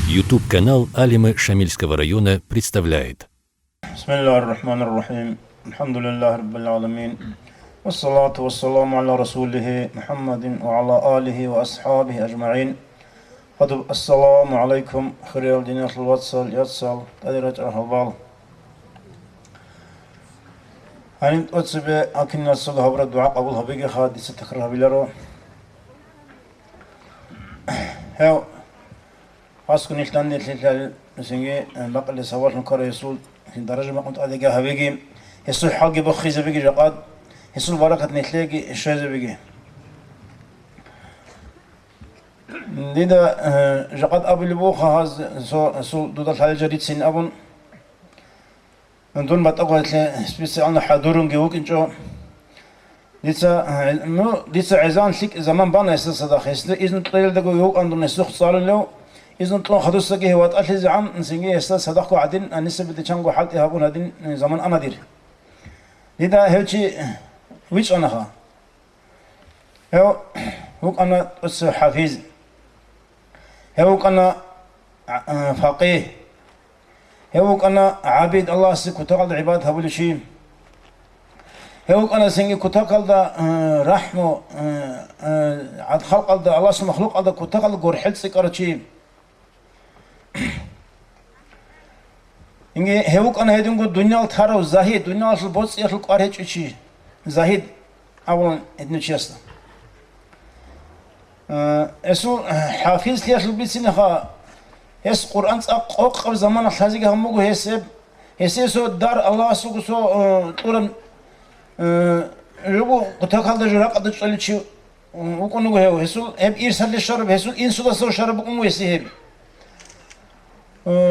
YouTube-канал Алимы Шамильского района представляет. Бисмиллахир-рахманир-рахим. Алхамдулиллахи раббил аламин. Вассалату вассаламу аля расулихи Мухаммадин ва аля алихи ва асхабихи аджмаин. Ассаламу алейкум. Хирял динятл ватсал ятсал. Тадират ахабал. Анин отсебе акинна сага хабра дуа қабул хабиги хадиса такрар хабиларо. Хеу أسكن إخلان الهلال نسيجي بقى سوار نكر يسول في درجة ما كنت أديك هبيجي يسول حاجة بخيزة بيجي جقاد يسول بركة نتلاقي الشاذ بيجي لذا جقاد أبو البوخ هذا سو دودة الحال جديد سين أبون من دون ما تقول سبيس أنا حضورن جوك إنشوا لسه عزان ليك زمان بنا يسول صدق يسول إذن طيل دقو يوك عندنا يسول صار له إذن طلع خدوس سجيه واتألف زعم نسيجي يستاد صدقوا عدين الناس بتشانقوا حالتي هابون هادين زمان أنا دير لذا هالشيء ويش أنا خا هو أنا بس حافظ هو أنا فقيه هو أنا عبيد الله سكوتقل عباد هبول شيء هو أنا سنجي كوتقل دا رحمه عد خلق دا الله سبحانه مخلوق دا كوتقل جورحل سكرتشي إنجي هيوك أنا هيدونغو دنيا الثارو زاهد دنيا البوس يخلق أرهج إشي زاهد أولا إدنو تشيستا إسو حافظ ليش البيتين خا هس قرآن أقوق قبل زمان الحزيق هموجو هسب سو دار الله سو طولن ربو قطع هذا جرق قد تشلي شيء وكونغو هيو هسو هب إرسال الشرب هسو إنسو ده سو شرب بقوم ويسيب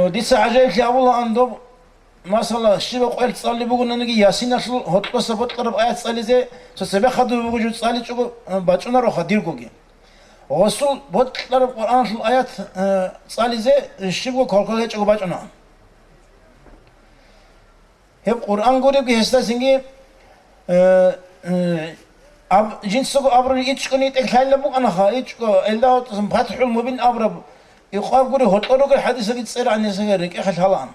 ديس عجائب اللي أولا عنده مثلا الشيء بقول تصلي بقول نجي ياسين أصل هتبص سبت قرب آيات تصلي زي سبب خدوا بقول تصلي شو باتشونا روح خدير كوجي وصل بقول قرب القرآن الآيات تصلي زي الشيء بقول كل هيك شو باتشونا هي القرآن قريب كهستا سنجي أب جنسه أبرر إيش كنيت إخلال لبوك أنا خايش كو إلا فتح المبين أبرر يقال قولي هتقولك الحديث اللي تصير عن يسيرك إخل هلان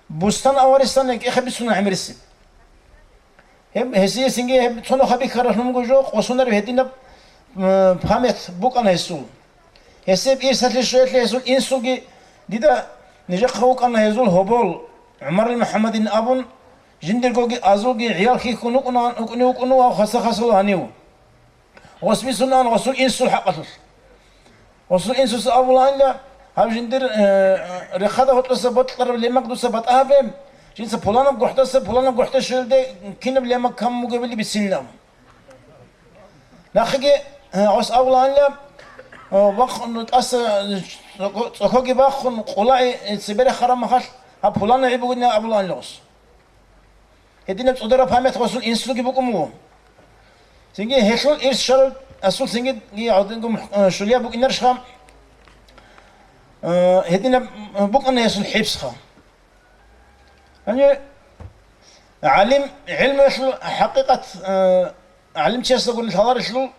بستان أورستان لك إخل بسنا عمرسي هم هسي سنجي هم تصنع خبي كارهم جوجو قصونا رهدينا فهمت بوك أنا يسول هسي بإرسال الشيء اللي يسول إنسوجي ديدا نجا خوك أنا يزول هبول عمر المحمد أبون جندر كوجي أزوجي عيال خي كنو خاصة هنيو واسمي سنان وصل إنسول حقته وصل إنسوس أولا إلا هم جندر رخادة هتلسه بطلر لما قدوسه بتأهبهم جنس فلانم قحتسه فلانم قحته شلده كينب لما كم مقابل بسنام نخجي عس أولا إلا بخن أس تخوجي بخن قلاعي سبير خرام خال هم فلان عيبونا أولا إلاس هدينا تصدر فهمت وصل إنسو جبكمو سنجي هشل إيش شرط أصل سنجد يعودنكم شليا بوك إنرش خام هدينا بوك أنا يصل حبس خام يعني علم يصل حقيقة علم شيء يقول الحضارة يصل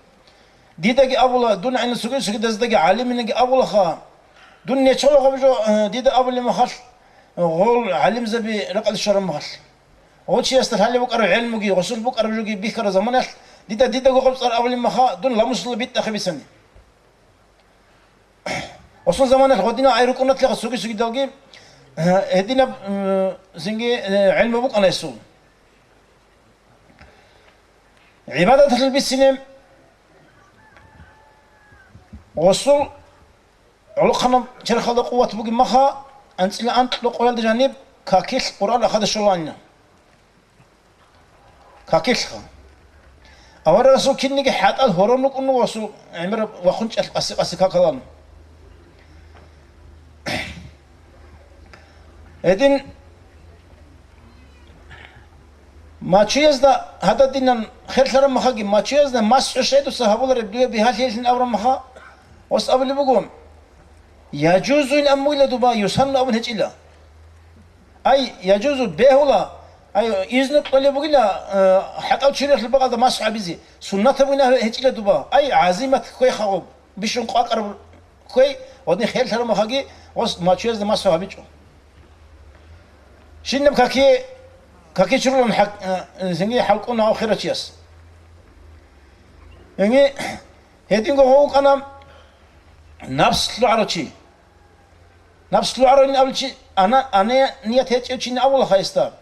ديدا جي أبولا دون عين السجود سجود دزدا علم إنك أبولا خام دون نيتشولا خبجو ديدا أبولا ما خش غول علم زبي رقل الشرم ما خش هو شيء يستحل بوك أرو علم جي غسل بوك أرو جي بيكر زمان ديدا قبل صار أول ما خا دون لا مصل بيت أخي بسني أصلا زمان الخدينا عيركونا تلاقي سوقي دالجي هدينا زنجي علم بوك أنا يسول عبادة البيت سنم وصل علقنا شرخ هذا قوة بوك ما خا أنت لا أنت لو قول الجانب كاكيل قرآن أخذ الشلانية كاكيل خا أول رسول كنيك حتى الهرون كنوا وسو عمر وخنش أسيكا كلام إذن ما تشيز دا هذا دينا خير شر مخاجي ما تشيز دا ما سعيد وسحبوا الربيع بهالشيء أمر مخا وسأبل بقوم يجوز الأموال دبا يسمى أبن هجلا أي يجوز بهولا أي إذن طلب قلنا حتى أشير البقى ده ما صعب زي سنة بنا هجلا دبا أي عزيمة كوي خاب بيشون قاقر كوي ودني خير ترى مخاجي وس ما تشيز ما سوا بيجو شنو كاكي شرون حق زنجي حلقونا آخر تشيس يعني هيدينغو هو أنا نفس العرشي نفس العرشي أول شيء أنا نية هيك شيء أول خايستا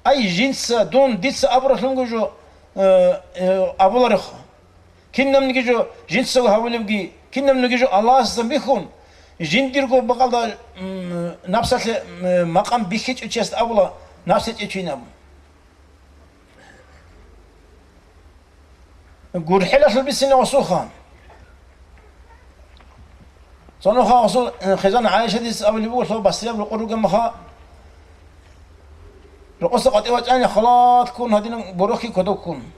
أي جنس دون ديس أبرة لونجو أبو رخ كنا منجو جنس هاولمجي كنا منجو الله سبحانه جن ديركو بقال نفس مقام بيخيج تشيست أولا نفس تشينام قول حلا بالسنة وصوخان صنوخا وصل خزان عايشة ديس أولي بقول صوب بسياب القرو جمخا رقصة قطعة أنا خلاص كون هذين بروخي كدو كون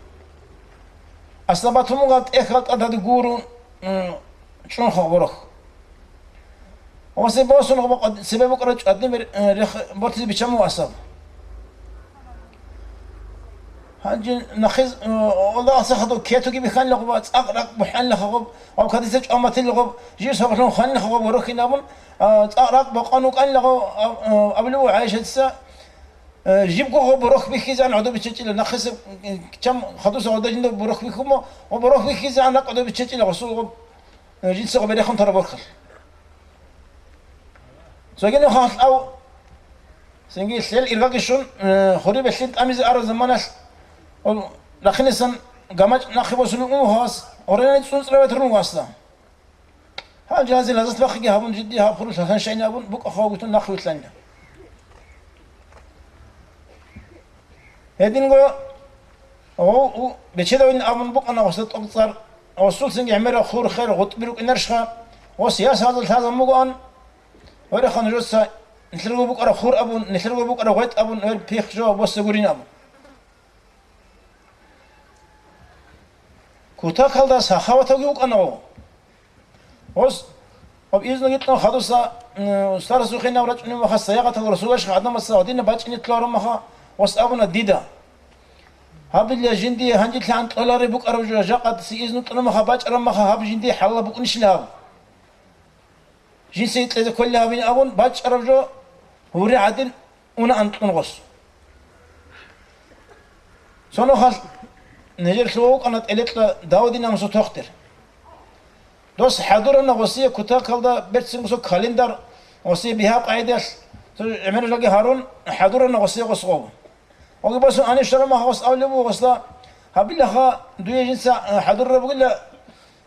أصابتهم قد إخلت أدها دقورون شلون خبروخ وسيبوسون قد سبب قرج أدنى بورتي بيشمو أصاب هنجي نخز والله أسخدو كيتو كي بيخان لغب أقرق بحال لغب أو كذا سج أمتين لغب جيس هبلون خان لغب وروخي نابون أقرق بقانو كان لغب قبلو عايش هسه جيب كو بروخ بيخيزان عدو بتشجيل نخز كم خدوس عدو جند بروخ بيخمو وبروخ بيخيزان نقعدو بتشجيل غسول جنس غبري خن ترى برخل سوغينو خاص أو سنجي سيل إرقاقشون خوري بسيط أميز أرو زمانش لكن إنسان قامت ناخي بسنو خاص أورينا نتسون سلوات رنو أصلا ها جهازي لازم تبقي هابون جدي هاب خروج هان شيء هابون بق أخواتون ناخي وتلنا هذين جو أو بتشدوا إن أبون بق أنا وصلت أكثر وصلت سنجي عمره خور خير غط بيروك إنرشها وسياسة هذا مقان ولا خان جوسا نتلقوا بكرة خور أبون نتلقوا بكرة غيت أبون بيخ جو بس يقولين أبون كوتا كالدا سخاوة تجيبك أنا وس أب إذن جتنا خدوسا استار سوخينا ورجعنا مخا سياقة الرسولش خدنا مساعدين باج إن تلارم مخا وس أبونا ديدا هاب اللي جندي هنجي تلان تلاري بك أرجع جاقد سي إذن تلنا مخا باج أرم مخا هاب جندي حلا بك نشلاب جنسي تلذ كلها بين أبون باج أرجع هوري عدل ونا أنت نغص سونو خال نجر سوق أنا تقلت داودينا مسو تختر دوس حضورنا وصية كتا كالدا بيرسين مسو كالندر وصية بها قاعدة عمر لقي هارون حضورنا وصية وصوب وقي بس أنا اشترى ما خاص أول يوم وصلا هبيل خا دوي جنس حضور بقول له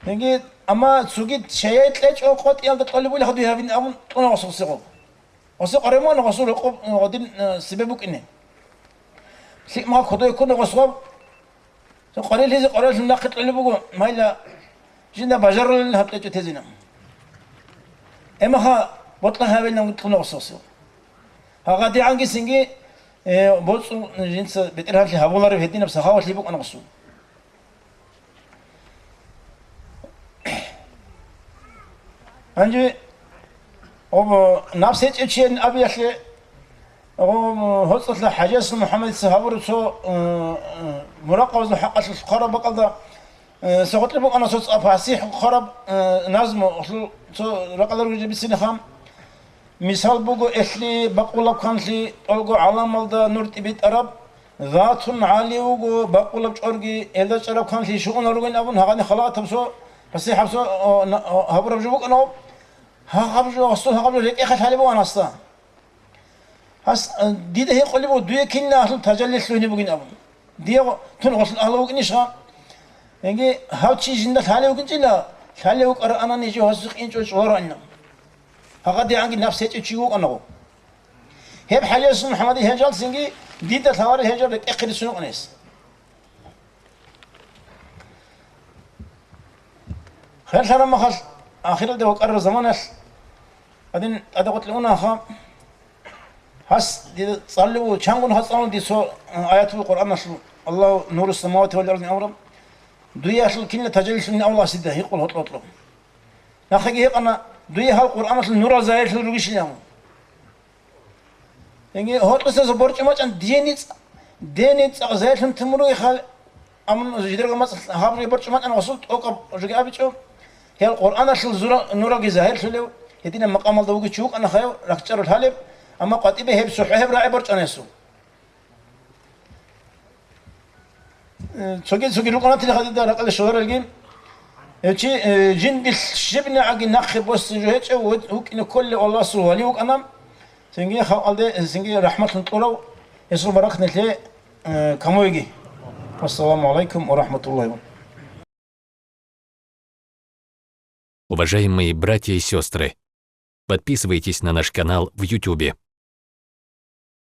نجي أما سوقيت شيء تلاش أو قط يلا تقول له خدوها بين أمون أنا وصل سقوب وصل قريمان وصل رقوب غادين سببك إنه سيك ما خدوه يكون وصوب قليل هذي قليل ناقد اللي بقول ما إلا جينا بجر لنا هبتة تزينا إما ها بطلها بيننا وتكون وصوصي هقدي عنك سنجي بوص جنس بترها في هبولار في هدينا بس هاوش اللي بقول أنا وصول أنجي أو نفس الشيء أبي أشي أو هصلت لحاجة محمد سهابر سو مراقبة حق الخراب بقدر سقط لي أنا صوت أفاسيح خراب نظم سو رقدر وجه بسنة خام مثال بقول إخلي بقول كان لي ألقو علام الدا نور تبيت عرب ذات عالي وجو بقول بشرقي إذا شرب كان لي شو أنا رجعنا أبون هذا خلاص تبصو بس حبسو هبر بجوك أنا هبجو أصلا هبجو ليك أخذ حالي بوانا أصلا هس دي هي قلبي ودوي كنا أصلا تجلي سلوني بقين أبون دي تنغص الله وقنيش ها يعني هاوتشي جنة حالي وقنجلا حالي وقر أنا نيجي هسق إنجو شورا إنه هقدي عنك نفس هيك تشيوك أنا هي بحاجة اسم محمد هنجال سنجي دي تثوار هنجال لك أخذ سنوك ناس خير شرم ما خل آخر ده وقر زمانش بعدين أدا قلت لنا خام هس دي صلوا شانقون هصلوا دي سو آيات القرآن نشلو الله نور السماوات والأرض أمرم دوية أصل كنا تجلس من الله سيده يقول هطلو ناخذ هيك أنا دوية هالقرآن أصل نور زايد شو رجيش لهم يعني هطلو سبورت ما كان دينيت زايد هم تمروا يخال أمن جدرك ما هابري برت ما أنا وصلت أوقف رجع بيجو هي القرآن أصل زورا نورا جزاهر شلو هدينا مقام الله وجه شوك أنا خير ركتشر الحلب أما قاتبه هب سحه براعي برج أنا سو سوكي القناة اللي خدت دار أقل شهر الجيم يجي جن بالشبنة عقي نخ بس جهتش وك إن كل الله سو ولي وك أنا سنجي خال ده سنجي رحمة الله يسوع بركة نتلي كمو يجي والسلام عليكم ورحمة الله وبركاته. Уважаемые братья и сестры, подписывайтесь на наш канал в YouTube.